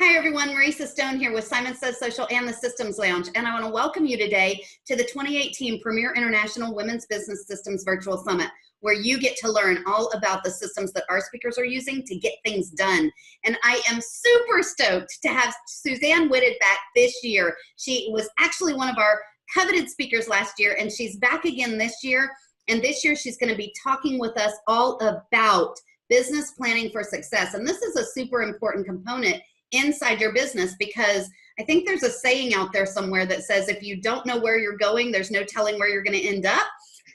Hi everyone, Marisa Stone here with Simon Says Social and the Systems Lounge, and I want to welcome you today to the 2018 Premier International Women's Business Systems Virtual Summit, where you get to learn all about the systems that our speakers are using to get things done. And I am super stoked to have Susanne Whitted back this year. She was actually one of our coveted speakers last year, and she's back again this year. And this year she's going to be talking with us all about business planning for success. And this is a super important component inside your business, because I think there's a saying out there somewhere that says if you don't know where you're going, there's no telling where you're going to end up.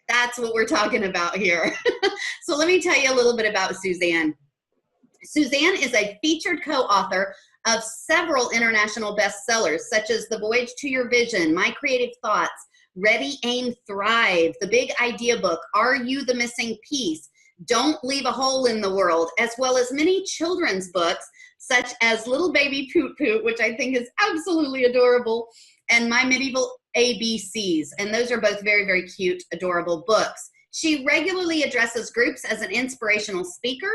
That's what we're talking about here. So let me tell you a little bit about Susanne. Susanne is a featured co-author of several international bestsellers, such as The Voyage to Your Vision, My Creative Thoughts, Ready, Aim, Thrive, The Big Idea Book, Are You the Missing Piece, Don't Leave a Hole in the World, as well as many children's books, such as Little Baby Poot Poot, which I think is absolutely adorable, and My Medieval ABCs. And those are both very, very cute, adorable books. She regularly addresses groups as an inspirational speaker,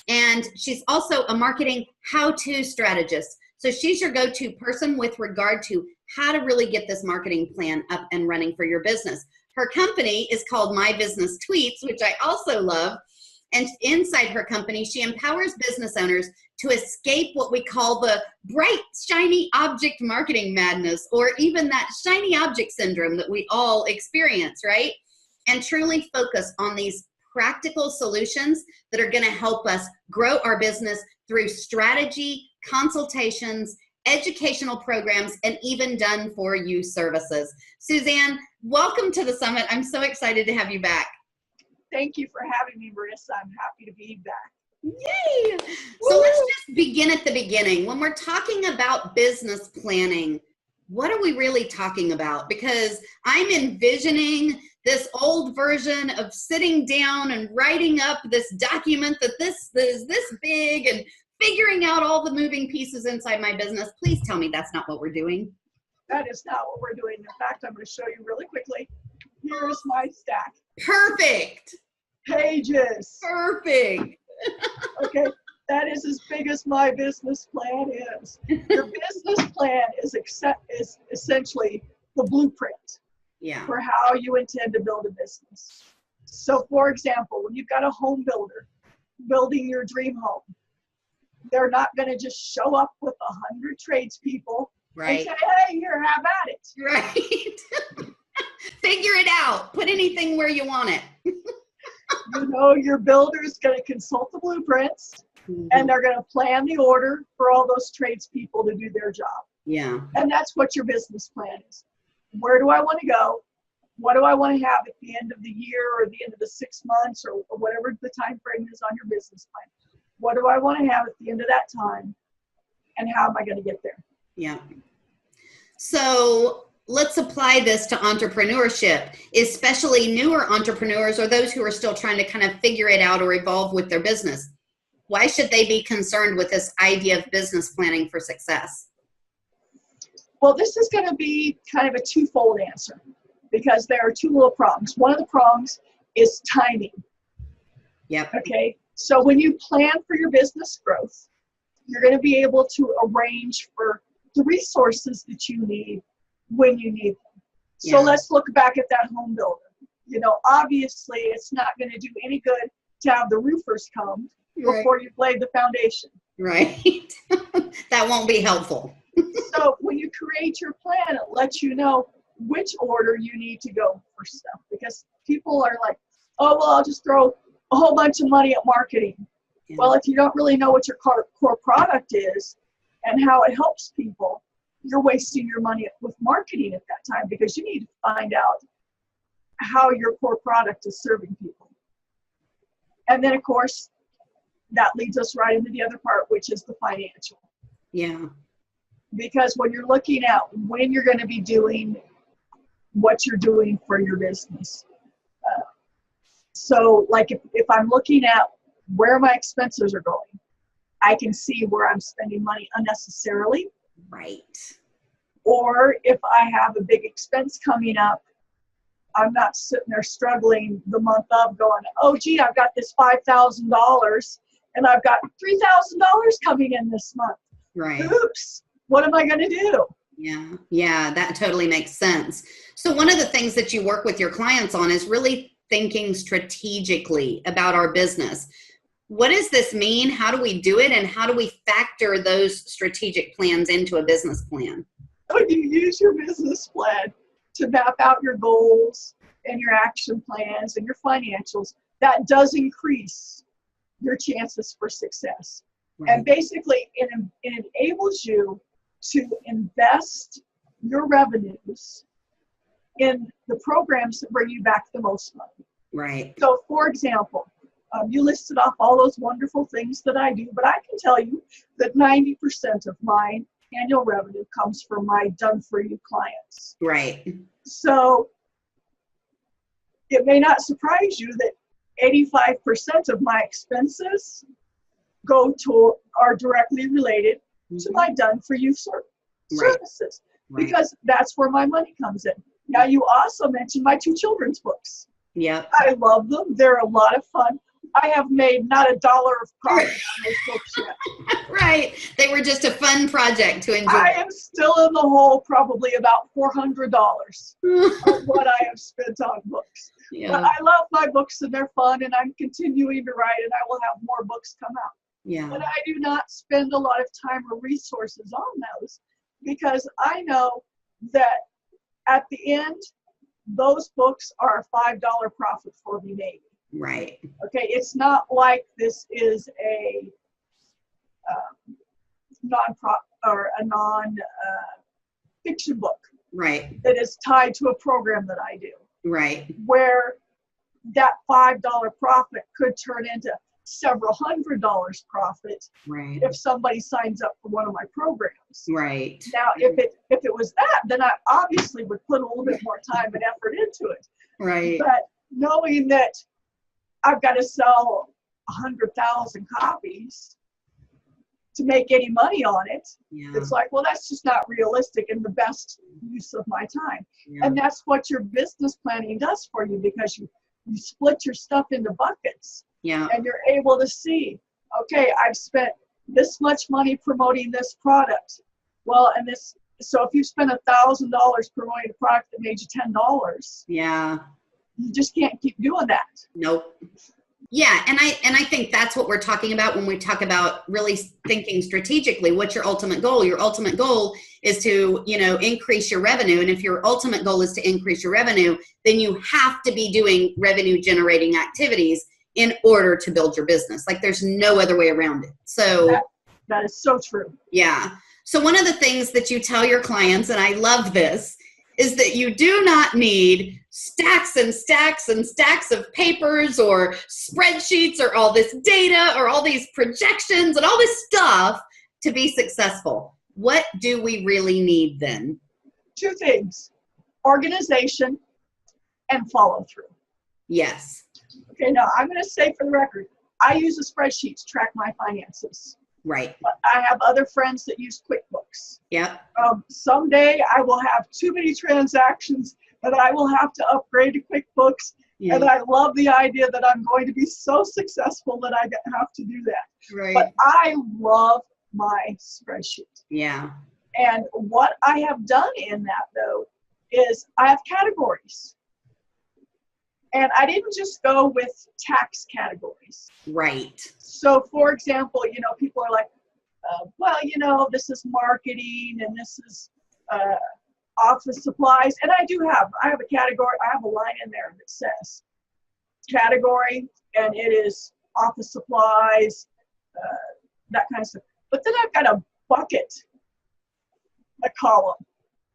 and she's also a marketing how-to strategist. So she's your go-to person with regard to how to really get this marketing plan up and running for your business. Her company is called My Business Tweets, which I also love. And inside her company, she empowers business owners to escape what we call the bright, shiny object marketing madness, or even that shiny object syndrome that we all experience, right? And truly focus on these practical solutions that are going to help us grow our business through strategy, consultations, educational programs, and even done-for-you services. Susanne, welcome to the summit. I'm so excited to have you back. Thank you for having me, Marissa. I'm happy to be back. Yay! So let's just begin at the beginning. When we're talking about business planning, what are we really talking about? Because I'm envisioning this old version of sitting down and writing up this document that this is this big and figuring out all the moving pieces inside my business. Please tell me that's not what we're doing. That is not what we're doing. In fact, I'm going to show you really quickly. Here's my stack. Perfect. Pages. Perfect. Okay, that is as big as my business plan is. Your business plan is essentially the blueprint for how you intend to build a business. So, for example, when you've got a home builder building your dream home, they're not going to just show up with 100 tradespeople and say, hey, here, have at it. Right. Figure it out. Put anything where you want it. You know, your builder is going to consult the blueprints, and they're going to plan the order for all those tradespeople to do their job. Yeah. And that's what your business plan is. Where do I want to go? What do I want to have at the end of the year or the end of the 6 months or whatever the time frame is on your business plan? What do I want to have at the end of that time? And how am I going to get there? Yeah. So let's apply this to entrepreneurship, especially newer entrepreneurs or those who are still trying to kind of figure it out or evolve with their business. Why should they be concerned with this idea of business planning for success? Well, this is going to be kind of a twofold answer, because there are two little prongs. One of the prongs is timing. Yep. Okay. So when you plan for your business growth, you're going to be able to arrange for the resources that you need when you need them. So let's look back at that home builder. You know, obviously it's not going to do any good to have the roofers come before you've laid the foundation. Right. That won't be helpful. So when you create your plan, it lets you know which order you need to go for stuff, because people are like, oh, well, I'll just throw a whole bunch of money at marketing. Yeah. Well, if you don't really know what your core product is and how it helps people, you're wasting your money with marketing at that time, because you need to find out how your core product is serving people. And then, of course, that leads us right into the other part, which is the financial. Yeah. Because when you're looking at when you're going to be doing what you're doing for your business. So like if I'm looking at where my expenses are going, I can see where I'm spending money unnecessarily. Right. Or if I have a big expense coming up, I'm not sitting there struggling the month of going, oh, gee, I've got this $5,000 and I've got $3,000 coming in this month. Right. Oops, what am I going to do? Yeah. Yeah. That totally makes sense. So one of the things that you work with your clients on is really thinking strategically about our business. What does this mean? How do we do it? And how do we factor those strategic plans into a business plan? When you use your business plan to map out your goals and your action plans and your financials, that does increase your chances for success. Right. And basically, it enables you to invest your revenues in the programs that bring you back the most money. Right. So, for example, you listed off all those wonderful things that I do, but I can tell you that 90% of my annual revenue comes from my done-for-you clients. Right. So it may not surprise you that 85% of my expenses are directly related to my done-for-you services, right. Because that's where my money comes in. Now, you also mentioned my 2 children's books. Yeah. I love them. They're a lot of fun. I have made not $1 of profit on those books yet. Right. They were just a fun project to enjoy. I am still in the hole probably about $400 of what I have spent on books. Yeah. But I love my books and they're fun and I'm continuing to write and I will have more books come out. Yeah. But I do not spend a lot of time or resources on those because I know that at the end, those books are a $5 profit for me, maybe. Right. Okay, it's not like this is a non-fiction book. Right. That is tied to a program that I do. Right. Where that $5 profit could turn into several $100 profit. Right. If somebody signs up for one of my programs. Right. Now, if it was that, then I obviously would put a little bit more time and effort into it. Right. But knowing that I've got to sell 100,000 copies to make any money on it. Yeah. It's like, well, that's just not realistic and the best use of my time. Yeah. And that's what your business planning does for you because you split your stuff into buckets. Yeah. And you're able to see, okay, I've spent this much money promoting this product. Well, so if you spend $1,000 promoting a product that made you $10. Yeah. You just can't keep doing that. Nope. Yeah, and I think that's what we're talking about when we talk about really thinking strategically. What's your ultimate goal? Your ultimate goal is to, increase your revenue. And if your ultimate goal is to increase your revenue, then you have to be doing revenue generating activities in order to build your business. Like there's no other way around it. So that is so true. Yeah. So one of the things that you tell your clients, and I love this, is that you do not need stacks and stacks and stacks of papers or spreadsheets or all this data or all these projections and all this stuff to be successful. What do we really need then? 2 things, organization and follow through. Yes. Okay, now I'm going to say for the record, I use a spreadsheet to track my finances. Right. But I have other friends that use QuickBooks. Yep. Someday I will have too many transactions that I will have to upgrade to QuickBooks. Yeah. And I love the idea that I'm going to be so successful that I have to do that. Right. But I love my spreadsheet. Yeah. And what I have done in that, though, is I have categories. And I didn't just go with tax categories. Right. So, for example, people are like, this is marketing and this is office supplies. And I have a category, I have a line in there that says category, and it is office supplies, that kind of stuff. But then I've got a bucket, a column,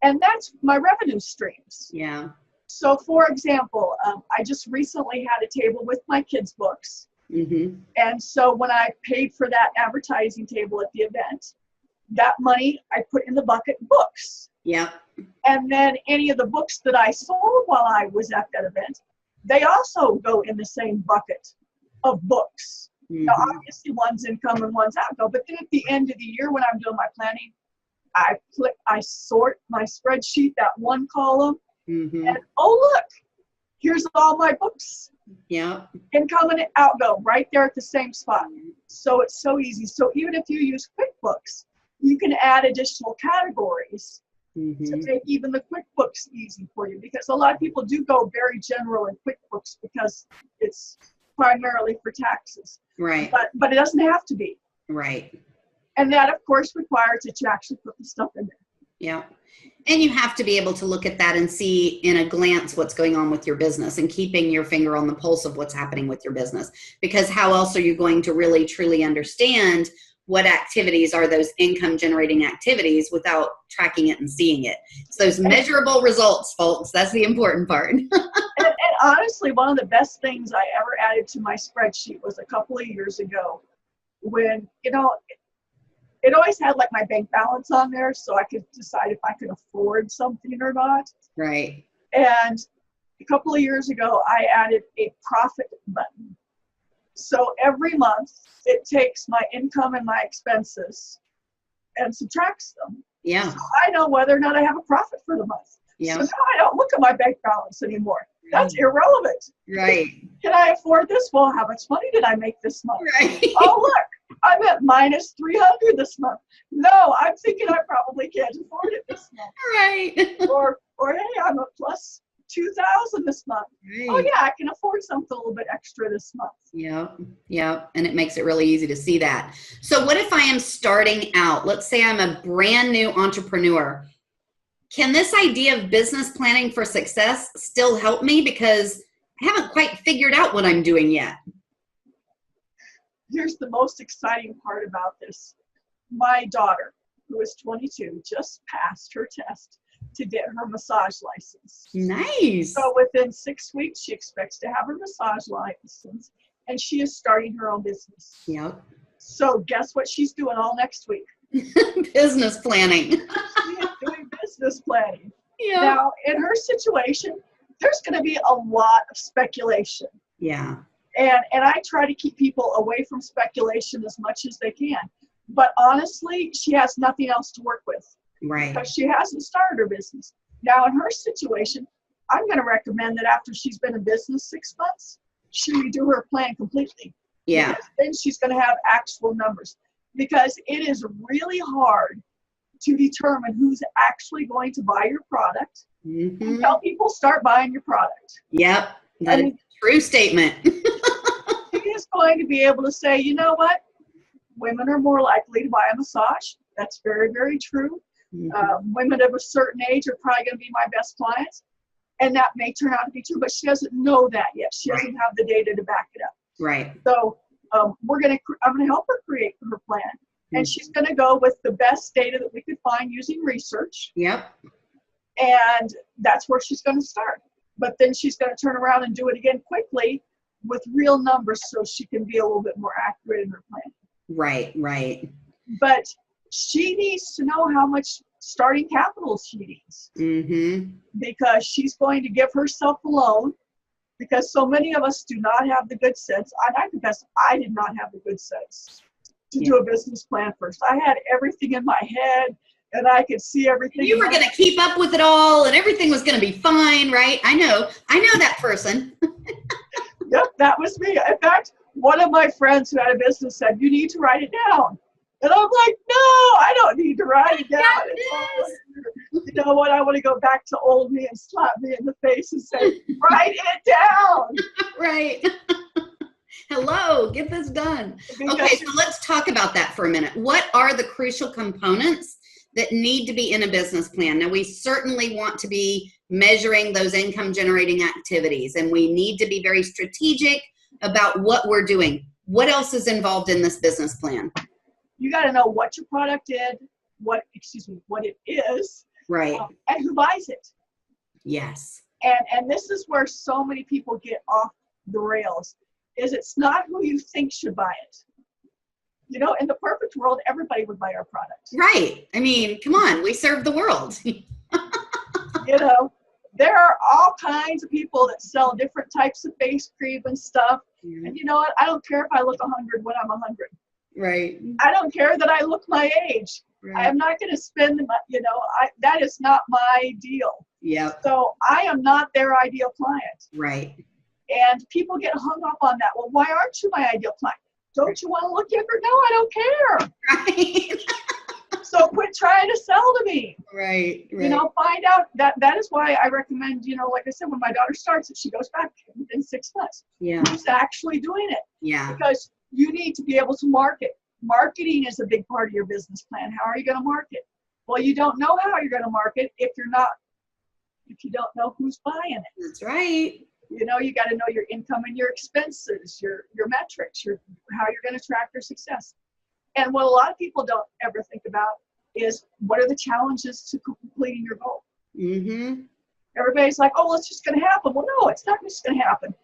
and that's my revenue streams. Yeah. So, for example, I just recently had a table with my kids' books. Mm-hmm. And so when I paid for that advertising table at the event, that money I put in the bucket books. Yeah. And then any of the books that I sold while I was at that event, they also go in the same bucket of books. Mm-hmm. Now, obviously, one's income and one's outgo. But then at the end of the year, when I'm doing my planning, I sort my spreadsheet, that one column, mm-hmm. and look, here's all my books. Yeah. Income and outgo right there at the same spot. So it's so easy. So even if you use QuickBooks, You can add additional categories Mm-hmm. to make even the QuickBooks easy for you, because a lot of people do go very general in QuickBooks because it's primarily for taxes. Right. But it doesn't have to be. Right. And that, of course, requires that you actually put the stuff in there. Yeah. And you have to be able to look at that and see in a glance what's going on with your business and keeping your finger on the pulse of what's happening with your business. Because how else are you going to really, truly understand what activities are those income generating activities without tracking it and seeing it? It's those measurable results, folks. That's the important part. And honestly, one of the best things I ever added to my spreadsheet was a couple of years ago when, it always had like my bank balance on there so I could decide if I could afford something or not. Right. And a couple of years ago, I added a profit button. So every month it takes my income and my expenses and subtracts them. Yeah. So I know whether or not I have a profit for the month. Yeah. So now I don't look at my bank balance anymore. That's irrelevant. Right. Can I afford this? Well, how much money did I make this month? Right. Oh, look, I'm at minus 300 this month. No, I'm thinking I probably can't afford it this month. Right. Or hey, I'm a plus 2,000 this month. Right. Oh yeah, I can afford something a little bit extra this month. Yeah. Yeah. And it makes it really easy to see that. So what if I am starting out? Let's say I'm a brand new entrepreneur. Can this idea of business planning for success still help me? Because I haven't quite figured out what I'm doing yet. Here's the most exciting part about this. My daughter, who is 22, just passed her test to get her massage license. Nice. So within 6 weeks, she expects to have her massage license, and she is starting her own business. Yep. So guess what she's doing all next week? Business planning. She is doing business planning. Yeah. Now, in her situation, there's going to be a lot of speculation. Yeah. And I try to keep people away from speculation as much as they can. But honestly, she has nothing else to work with. Right. Because she hasn't started her business. Now, in her situation, I'm going to recommend that after she's been in business 6 months, she redo her plan completely. Yeah. Because then she's going to have actual numbers. Because it is really hard to determine who's actually going to buy your product. Mm-hmm. And tell people start buying your product. Yep. That is a true statement. She is going to be able to say, you know what? Women are more likely to buy a massage. That's very, very true. Mm-hmm. Women of a certain age are probably going to be my best clients. And that may turn out to be true, but she doesn't know that yet. She doesn't have the data to back it up. Right. So I'm going to help her create her plan. And she's going to go with the best data that we could find using research. Yep. And that's where she's going to start. But then she's going to turn around and do it again quickly with real numbers so she can be a little bit more accurate in her plan. Right, right. But she needs to know how much starting capital she needs. Mm-hmm. Because she's going to give herself a loan, because so many of us do not have the good sense. I confess, I did not have the good sense to do a business plan first. I had everything in my head, and I could see everything. You were going to keep up with it all, and everything was going to be fine, right? I know that person. Yep, that was me. In fact, one of my friends who had a business said, "You need to write it down." And I'm like, no, I don't need to write it down. You know what? I want to go back to old me and slap me in the face and say, write it down. Right. Hello, get this done. Okay, so let's talk about that for a minute. What are the crucial components that need to be in a business plan? Now, we certainly want to be measuring those income generating activities, and we need to be very strategic about what we're doing. What else is involved in this business plan? You got to know what your product is, what it is, right, and who buys it. Yes. And this is where so many people get off the rails, is it's not who you think should buy it. You know, in the perfect world, everybody would buy our product. Right. I mean, come on, we serve the world. You know, there are all kinds of people that sell different types of face cream and stuff. Mm-hmm. And you know what? I don't care if I look 100 when I'm 100. Right. I don't care that I look my age. Right. I am not going to spend, that is not my deal. Yeah. So I am not their ideal client. Right. And people get hung up on that. Well, why aren't you my ideal client? Don't you want to look younger? No, I don't care. Right. So quit trying to sell to me. Right. Find out that is why I recommend, like I said, when my daughter starts it, she goes back in 6 months. Yeah. Who's actually doing it? Yeah. Because you need to be able to market. Marketing is a big part of your business plan. How are you going to market? Well, you don't know how you're going to market if you don't know who's buying it. That's right. You got to know your income and your expenses, your metrics, how you're going to track your success. And what a lot of people don't ever think about is what are the challenges to completing your goal. Mm-hmm. Everybody's like, oh, well, it's just going to happen. Well, no, it's not just going to happen.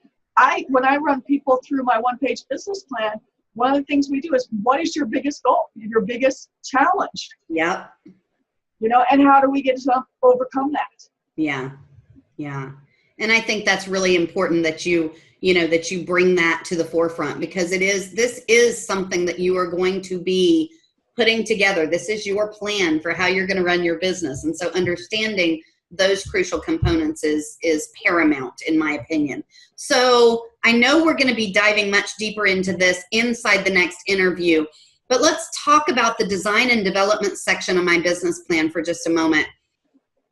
When I run people through my one-page business plan, one of the things we do is, what is your biggest goal, your biggest challenge? Yep. And how do we get to overcome that? Yeah. Yeah. And I think that's really important that you bring that to the forefront, because this is something that you are going to be putting together. This is your plan for how you're going to run your business. And so understanding those crucial components is paramount, in my opinion. So I know we're going to be diving much deeper into this inside the next interview, but let's talk about the design and development section of my business plan for just a moment.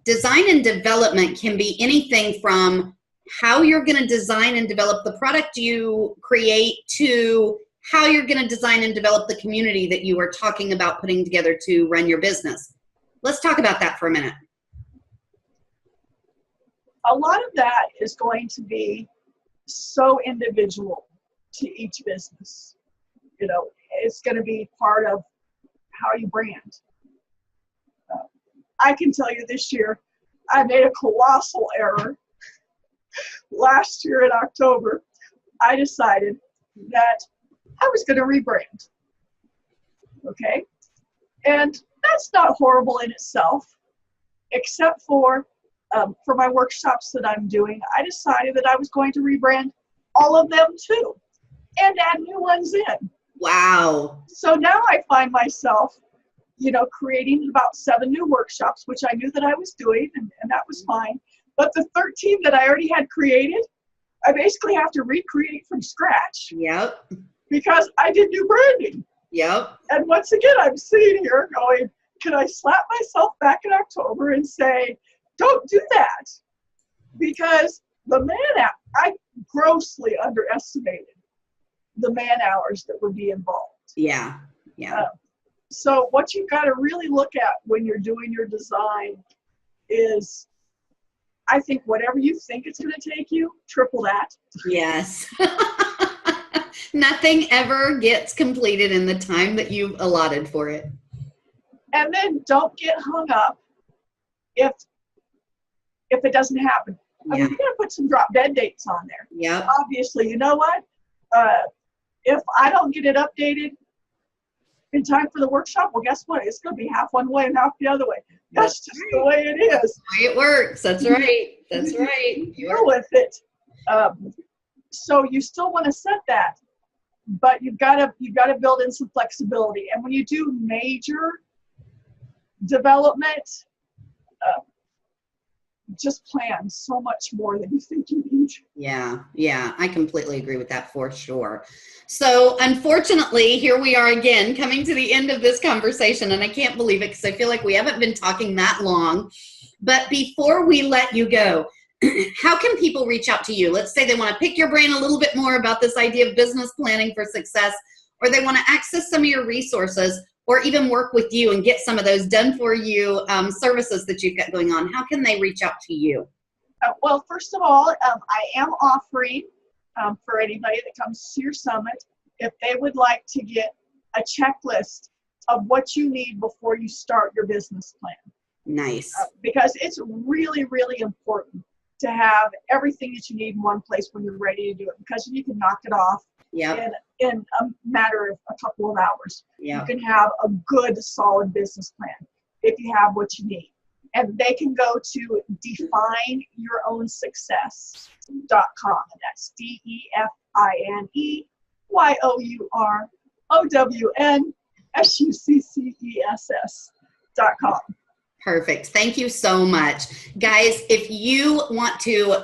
Design and development can be anything from how you're going to design and develop the product you create to how you're going to design and develop the community that you are talking about putting together to run your business. Let's talk about that for a minute. A lot of that is going to be so individual to each business. It's going to be part of how you brand. I can tell you this year, I made a colossal error. Last year in October, I decided that I was going to rebrand. Okay? And that's not horrible in itself, except for my workshops that I'm doing. I decided that I was going to rebrand all of them too and add new ones in. Wow. So now I find myself, creating about 7 new workshops, which I knew that I was doing, and that was fine. But the 13 that I already had created, I basically have to recreate from scratch. Yep. Because I did new branding. Yep. And once again, I'm sitting here going, can I slap myself back in October and say, don't do that? Because I grossly underestimated the man hours that would be involved. Yeah. Yeah. So what you've got to really look at when you're doing your design is, I think whatever you think it's going to take you, triple that. Yes. Nothing ever gets completed in the time that you've allotted for it. And then don't get hung up if it doesn't happen. Yeah. I mean, you got to put some drop dead dates on there. Yeah. Obviously, you know what? If I don't get it updated in time for the workshop, well, guess what? It's going to be half one way and half the other way. That's just the way it is. That's the way it works. That's right. That's right. Deal with it. So you still want to set that, but you've got to build in some flexibility. And when you do major development, just plan so much more than you think you need. Yeah, I completely agree with that for sure. So unfortunately, here we are again coming to the end of this conversation, and I can't believe it because I feel like we haven't been talking that long. But before we let you go, how can people reach out to you? Let's say they want to pick your brain a little bit more about this idea of business planning for success, or they want to access some of your resources, or even work with you and get some of those done for you services that you've got going on. How can they reach out to you? Well, first of all, I am offering for anybody that comes to your summit, if they would like to get a checklist of what you need before you start your business plan. Nice. Because it's really, really important to have everything that you need in one place when you're ready to do it, because you can knock it off in a matter of a couple of hours. Yep. You can have a good, solid business plan if you have what you need. And they can go to defineyourownsuccess.com. That's DEFINEYOUROWNSUCCESS.com. Perfect. Thank you so much. Guys, if you want to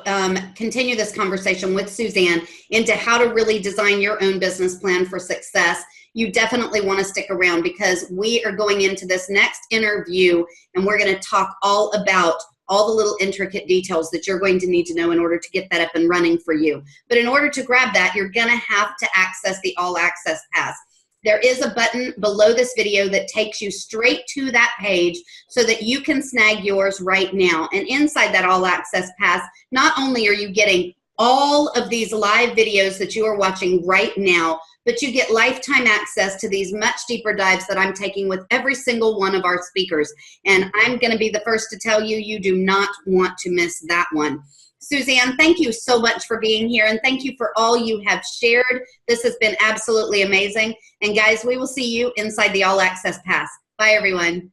continue this conversation with Susanne into how to really design your own business plan for success you definitely want to stick around, because we are going into this next interview and we're going to talk all about all the little intricate details that you're going to need to know in order to get that up and running for you. But in order to grab that, you're going to have to access the All Access Pass. There is a button below this video that takes you straight to that page so that you can snag yours right now. And inside that All Access Pass, not only are you getting all of these live videos that you are watching right now, but you get lifetime access to these much deeper dives that I'm taking with every single one of our speakers. And I'm going to be the first to tell you, you do not want to miss that one. Susanne, thank you so much for being here, and thank you for all you have shared. This has been absolutely amazing. And guys, we will see you inside the All Access Pass. Bye, everyone.